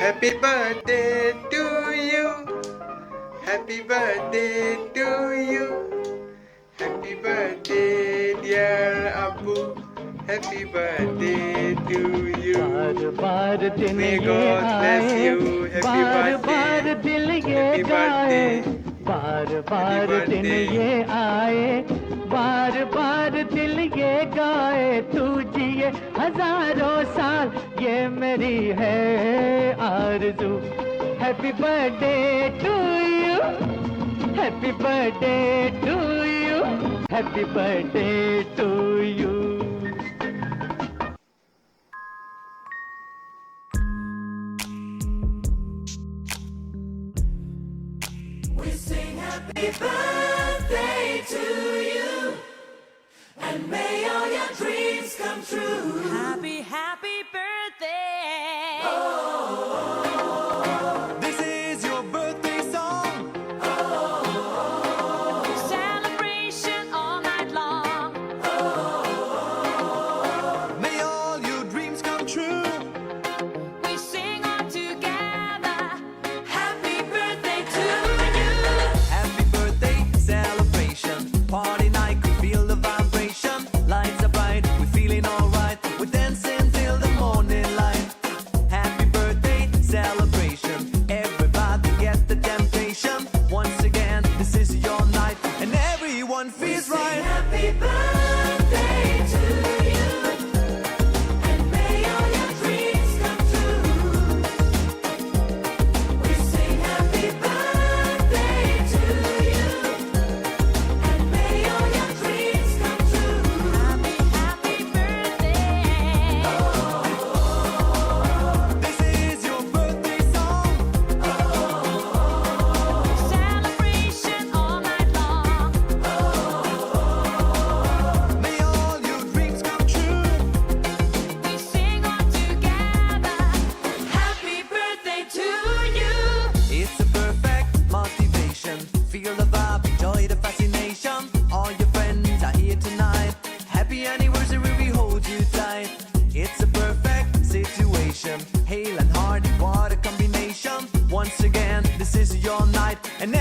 Happy birthday to you. Happy birthday to you. Happy birthday dear Abu. Happy birthday to you. बार बार दिन May ये God bless आए, you. Happy bar birthday. बार दिल ये Happy गाए, birthday. बार बार Happy दिन birthday. ये आए, बार बार दिल ये गाए, तू जिए हजारों साल, ये मेरी है आरज़ू. Happy birthday to you, happy birthday to you, happy birthday to you. We sing happy birthday to you, and may all your dreams come true. Happy, happy birthday. This is your birthday song. Celebration all night long. May all your dreams come true. We sing all together. Happy birthday to you. Happy birthday celebration. Party night, we feel the vibration. Lights are bright, we're feeling alright. We're dancing till the morning light. Happy birthday celebration. Everybody get the temptation. Once again, this is your night, and everyone feels right. Happy birthday to you, and may all your dreams come true. We sing happy birthday to you, and may all your dreams come true. Happy, happy birthday. This is your birthday song. Celebration all night long. May all your dreams come true. We sing all together. Happy birthday to you. It's a perfect motivation. Feel the vibe, enjoy the fascination. All your friends are here tonight. Happy anniversary, we hold you tight. It's a perfect situation. Hale and Hardy, what a combination. Once again, this is your night, and